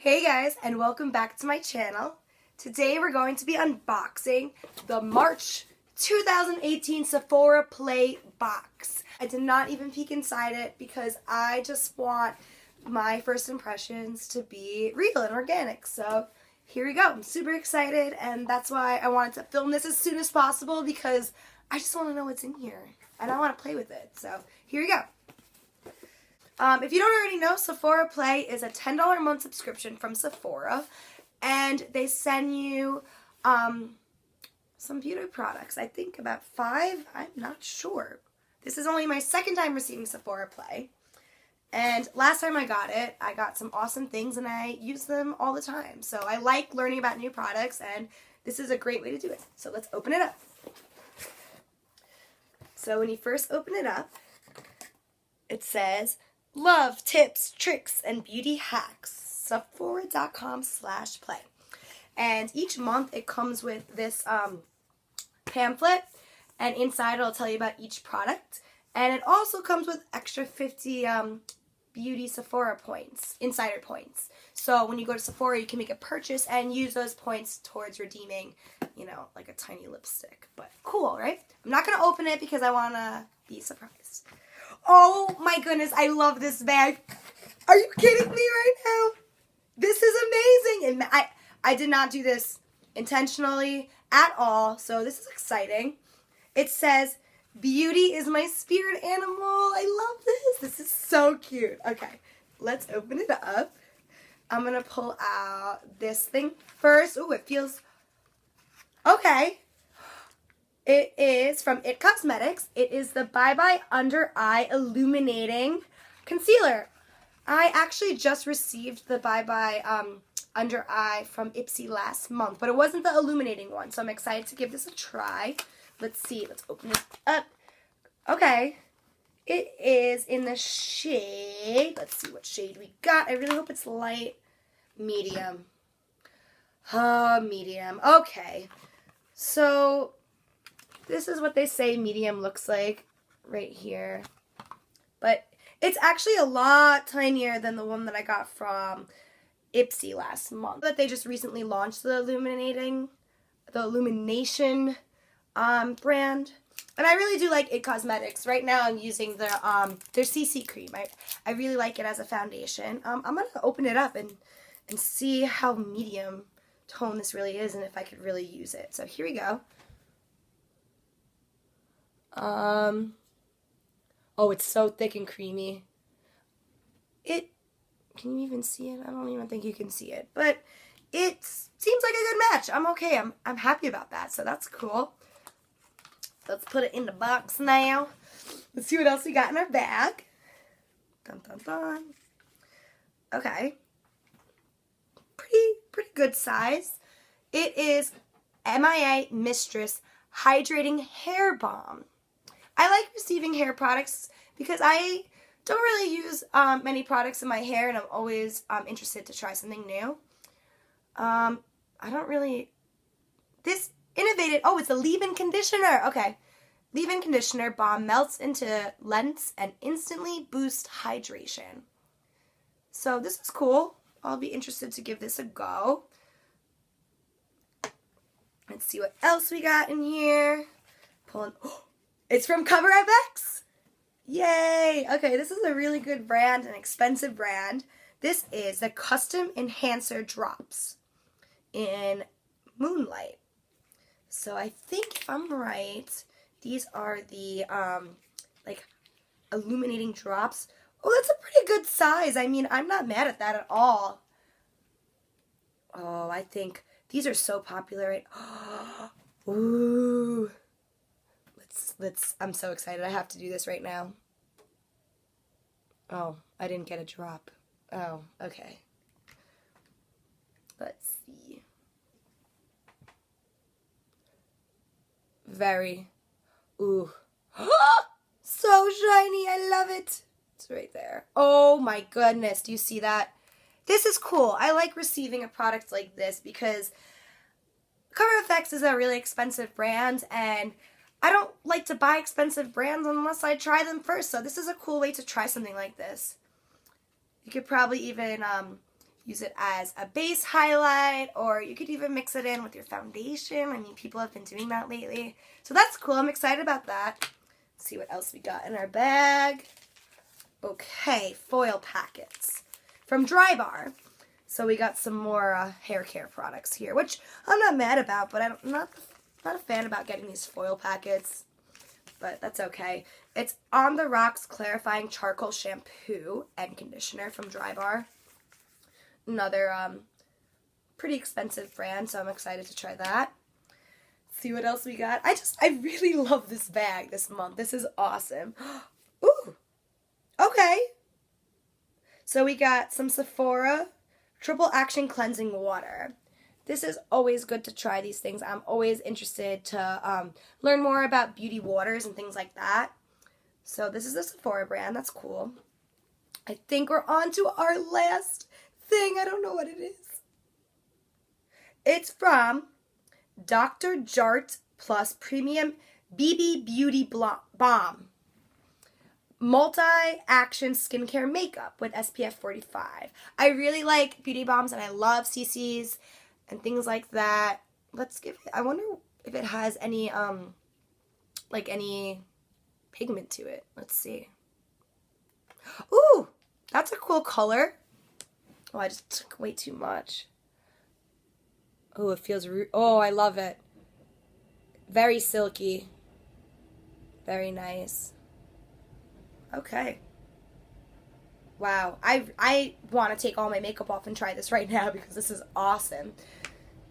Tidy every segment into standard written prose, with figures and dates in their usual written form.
Hey guys, and welcome back to my channel. Today we're going to be unboxing the March 2018 Sephora Play box. I did not even peek inside it because I just want my first impressions to be real and organic. So here we go. I'm super excited, and that's why I wanted to film this as soon as possible because I just want to know what's in here and I want to play with it. So here we go. If you don't already know, Sephora Play is a $10 a month subscription from Sephora, and they send you some beauty products. I think about 5. I'm not sure. This is only my second time receiving Sephora Play, and last time I got it, I got some awesome things, and I use them all the time. So I like learning about new products, and this is a great way to do it. So let's open it up. So when you first open it up, it says, Love, tips, tricks, and beauty hacks, Sephora.com/play. And each month it comes with this pamphlet, and inside it'll tell you about each product. And it also comes with extra 50 beauty Sephora points, insider points. So when you go to Sephora, you can make a purchase and use those points towards redeeming, like a tiny lipstick. But cool, right? I'm not going to open it because I want to be surprised. Oh my goodness, I love this bag. Are you kidding me right now? This is amazing. And I did not do this intentionally at all, so this is exciting. It says, beauty is my spirit animal. I love this. This is so cute. Okay, let's open it up. I'm going to pull out this thing first. Oh, it feels... Okay. It is from It Cosmetics. It is the Bye Bye Under Eye Illuminating Concealer. I actually just received the Bye Bye Under Eye from Ipsy last month, but it wasn't the illuminating one, so I'm excited to give this a try. Let's see. Let's open it up. Okay. It is in the shade. Let's see what shade we got. I really hope it's light. Medium. Medium. Okay. So... this is what they say medium looks like right here. But it's actually a lot tinier than the one that I got from Ipsy last month. But they just recently launched the illumination brand. And I really do like It Cosmetics. Right now I'm using their CC cream. I really like it as a foundation. I'm going to open it up and see how medium tone this really is and if I could really use it. So here we go. Oh, it's so thick and creamy. Can you even see it? I don't even think you can see it, but it seems like a good match. I'm okay. I'm happy about that, so that's cool. Let's put it in the box now. Let's see what else we got in our bag. Dun, dun, dun. Okay. Pretty good size. It is MIA Mistress Hydrating Hair Balm. I like receiving hair products because I don't really use many products in my hair, and I'm always interested to try something new. This innovative, it's a leave-in conditioner. Okay. Leave-in conditioner balm melts into lengths and instantly boosts hydration. So this is cool. I'll be interested to give this a go. Let's see what else we got in here. It's from CoverFX. Yay! Okay, this is a really good brand, an expensive brand. This is the Custom Enhancer Drops in Moonlight. So I think if I'm right, these are the illuminating drops. Oh, that's a pretty good size. I mean, I'm not mad at that at all. Oh, I think these are so popular right. Ooh. I'm so excited. I have to do this right now. Oh, I didn't get a drop. Oh, okay. Let's see. Ooh. So shiny. I love it. It's right there. Oh my goodness. Do you see that? This is cool. I like receiving a product like this because CoverFX is a really expensive brand, and I don't like to buy expensive brands unless I try them first. So this is a cool way to try something like this. You could probably even use it as a base highlight, or you could even mix it in with your foundation. I mean, people have been doing that lately. So that's cool. I'm excited about that. Let's see what else we got in our bag. Okay, foil packets from Drybar. So we got some more hair care products here, which I'm not mad about, but I'm not a fan about getting these foil packets, but that's okay. It's On the Rocks Clarifying Charcoal Shampoo and Conditioner from Drybar. Another pretty expensive brand, so I'm excited to try that. See what else we got. I really love this bag this month. This is awesome. Ooh. Okay. So we got some Sephora Triple Action Cleansing Water. This is always good to try these things. I'm always interested to learn more about beauty waters and things like that. So this is a Sephora brand. That's cool. I think we're on to our last thing. I don't know what it is. It's from Dr. Jart Plus Premium BB Beauty Balm. Multi-action skincare makeup with SPF 45. I really like beauty bombs and I love CCs and things like that. Let's give it, I wonder if it has any, like any pigment to it. Let's see. Ooh, that's a cool color. Oh, I just took way too much. Oh, it feels, oh, I love it. Very silky. Very nice. Okay. Wow. I want to take all my makeup off and try this right now because this is awesome.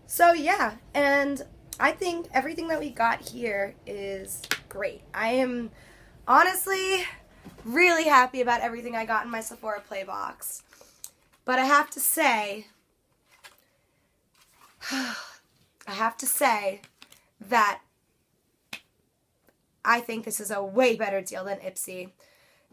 So yeah, and I think everything that we got here is great. I am honestly really happy about everything I got in my Sephora Play box. But I have to say that I think this is a way better deal than Ipsy.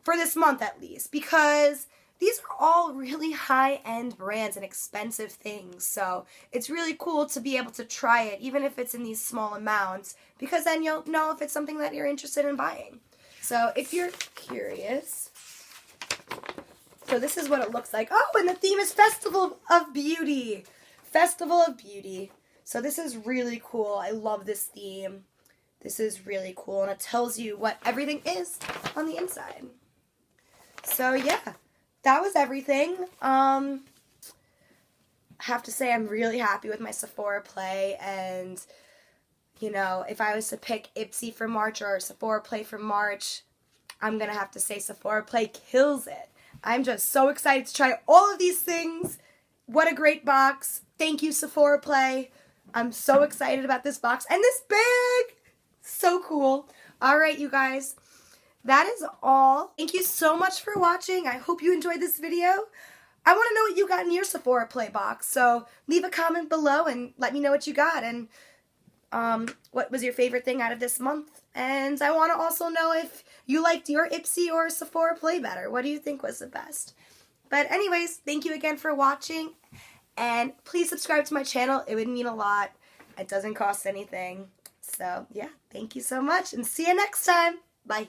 For this month at least, because these are all really high-end brands and expensive things, so it's really cool to be able to try it, even if it's in these small amounts, because then you'll know if it's something that you're interested in buying. So if you're curious, so this is what it looks like. Oh, and the theme is Festival of Beauty. Festival of Beauty. So this is really cool. I love this theme. This is really cool, and it tells you what everything is on the inside. So yeah, that was everything. I have to say I'm really happy with my Sephora Play, and you know, if I was to pick Ipsy for March or Sephora Play for March, I'm gonna have to say Sephora Play kills it. I'm just so excited to try all of these things. What a great box. Thank you, Sephora Play. I'm so excited about this box and this bag. So cool. All right, you guys. That is all. Thank you so much for watching. I hope you enjoyed this video. I want to know what you got in your Sephora Play box, so leave a comment below and let me know what you got and what was your favorite thing out of this month. And I want to also know if you liked your Ipsy or Sephora Play better. What do you think was the best? But anyways, thank you again for watching, and please subscribe to my channel. It would mean a lot. It doesn't cost anything. So yeah, thank you so much, and see you next time. Bye.